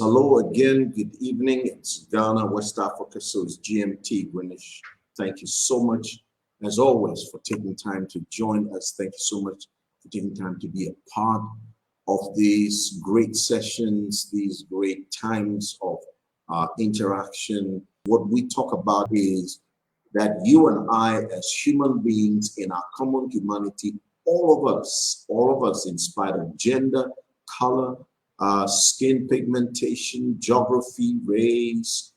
Hello again, good evening. It's Ghana, West Africa, so it's GMT, Greenwich. Thank you so much, as always, for taking time to join us. Thank you so much for taking time to be a part of these great sessions, these great times of interaction. What we talk about is that you and I, as human beings in our common humanity, all of us, in spite of gender, color, skin pigmentation, geography, race,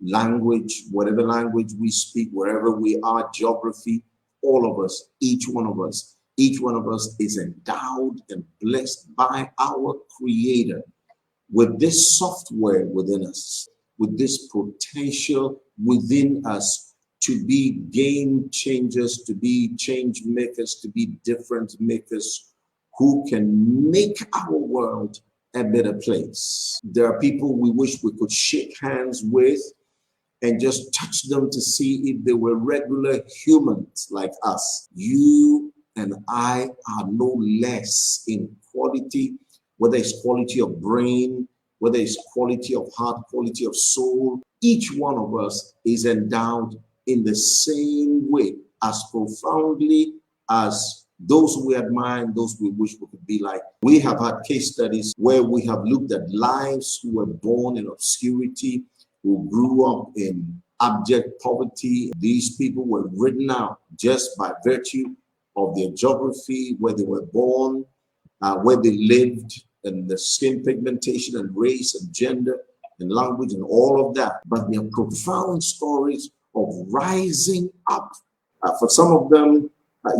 language, whatever language we speak, wherever we are, geography, all of us, each one of us is endowed and blessed by our Creator with this software within us, with this potential within us to be game changers, to be change makers, to be difference makers who can make our world a better place. There are people we wish we could shake hands with and just touch them to see if they were regular humans like us. You and I are no less in quality, whether it's quality of brain, whether it's quality of heart, quality of soul. Each one of us is endowed in the same way, as profoundly as those we admire and those we wish we could be like. We have had case studies where we have looked at lives who were born in obscurity, who grew up in abject poverty. These people were written out just by virtue of their geography, where they were born, where they lived, and the skin pigmentation and race and gender and language and all of that. But they're profound stories of rising up. For some of them,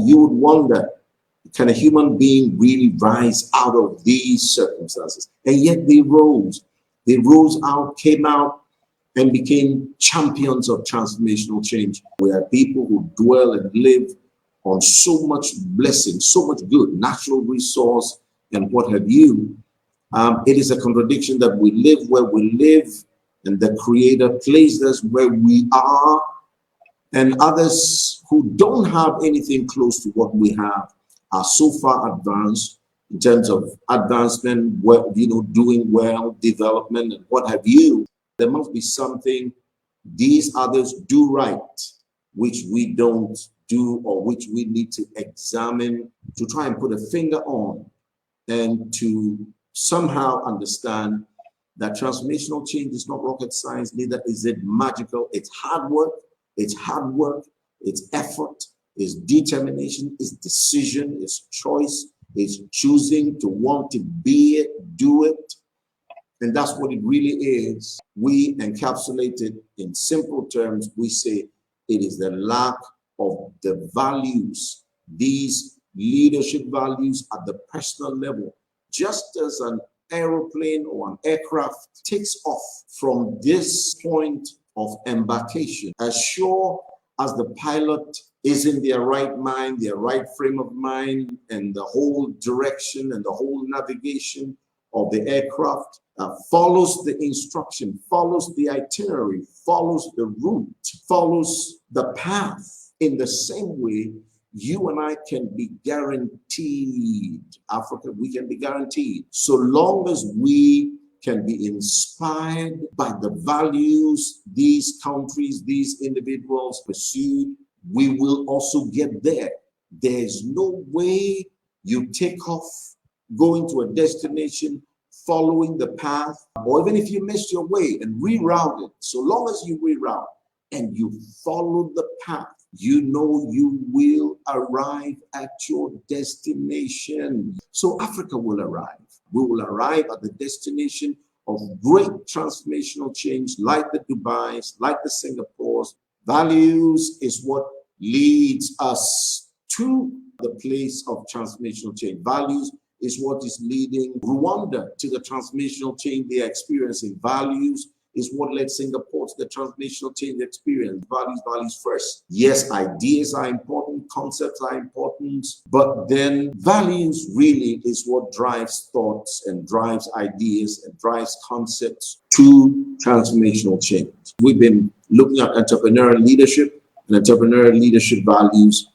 you would wonder, can a human being really rise out of these circumstances? And yet they rose. They rose out, came out, and became champions of transformational change. We are people who dwell and live on so much blessing, so much good, natural resource, and what have you. It is a contradiction that we live where we live, and the Creator placed us where we are, and others who don't have anything close to what we have are so far advanced in terms of advancement, doing well, development, and what have you. There must be something these others do right, which we don't do, or which we need to examine to try and put a finger on, and to somehow understand that transformational change is not rocket science, neither is it magical. It's hard work, it's effort, it's determination, it's decision, it's choice, it's choosing to want to be it, do it. And that's what it really is. We encapsulate it in simple terms. We say it is the lack of the values, these leadership values at the personal level. Just as an aeroplane or an aircraft takes off from this point of embarkation, as sure as the pilot is in their right mind, their right frame of mind, and the whole direction and the whole navigation of the aircraft follows the instruction, follows the itinerary, follows the route, follows the path. In the same way, you and I can be guaranteed, Africa, we can be guaranteed, so long as we can be inspired by the values these countries, these individuals pursue, we will also get there. There's no way you take off going to a destination, following the path, or even if you missed your way and reroute it, so long as you reroute and you follow the path, you know you will arrive at your destination. So Africa will arrive. We will arrive at the destination of great transformational change, like the Dubais, like the Singapores. Values is what leads us to the place of transformational change. Values is what is leading Rwanda to the transformational change they are experiencing. Values is what led Singapore to the transformational change experience. Values first. Yes, ideas are important, concepts are important, but then values really is what drives thoughts and drives ideas and drives concepts to transformational change. We've been looking at entrepreneurial leadership and entrepreneurial leadership values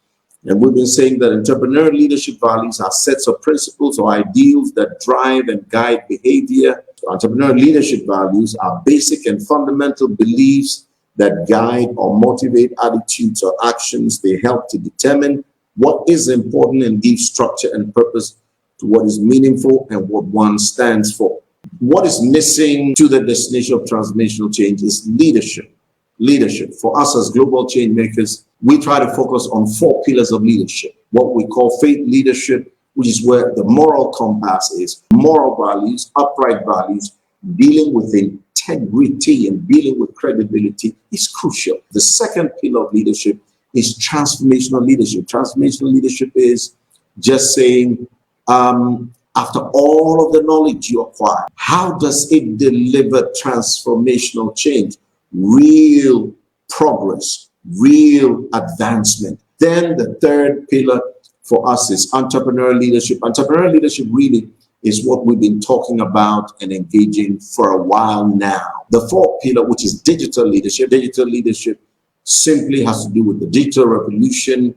And we've been saying that entrepreneurial leadership values are sets of principles or ideals that drive and guide behavior. Entrepreneurial leadership values are basic and fundamental beliefs that guide or motivate attitudes or actions. They help to determine what is important and give structure and purpose to what is meaningful and what one stands for. What is missing to the destination of transformational change is leadership. Leadership. For us as global change makers, we try to focus on 4 pillars of leadership. What we call faith leadership, which is where the moral compass is, moral values, upright values, dealing with integrity and dealing with credibility is crucial. The second pillar of leadership is transformational leadership. Transformational leadership is just saying, after all of the knowledge you acquire, how does it deliver transformational change? Real progress, real advancement. Then the third pillar for us is entrepreneurial leadership. Entrepreneurial leadership really is what we've been talking about and engaging for a while now. The fourth pillar, which is digital leadership. Digital leadership simply has to do with the digital revolution.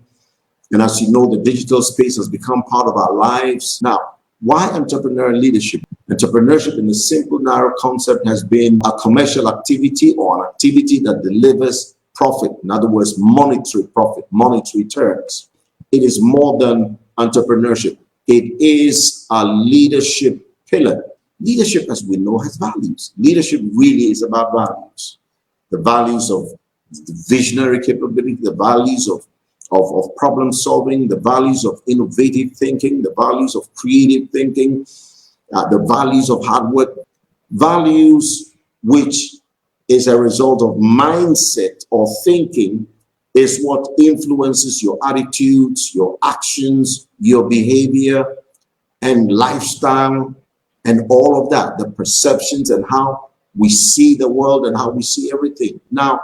And as you know, the digital space has become part of our lives. Now, why entrepreneurial leadership? Entrepreneurship in a simple, narrow concept has been a commercial activity or an activity that delivers profit. In other words, monetary profit, monetary terms. It is more than entrepreneurship. It is a leadership pillar. Leadership, as we know, has values. Leadership really is about values. The values of the visionary capability, the values of problem solving, the values of innovative thinking, the values of creative thinking, the values of hard work, values which is a result of mindset or thinking is what influences your attitudes, your actions, your behavior and lifestyle and all of that, the perceptions and how we see the world and how we see everything. Now,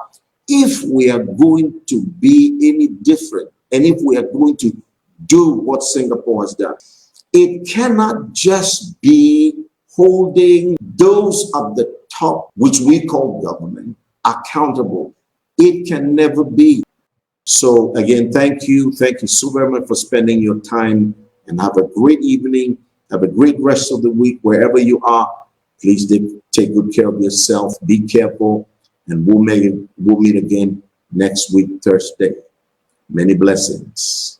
if we are going to be any different, and if we are going to do what Singapore has done, it cannot just be holding those at the top, which we call government, accountable. It can never be. So again, thank you. Thank you so very much for spending your time, and have a great evening. Have a great rest of the week wherever you are. Please take good care of yourself. Be careful. And we'll meet again next week, Thursday. Many blessings.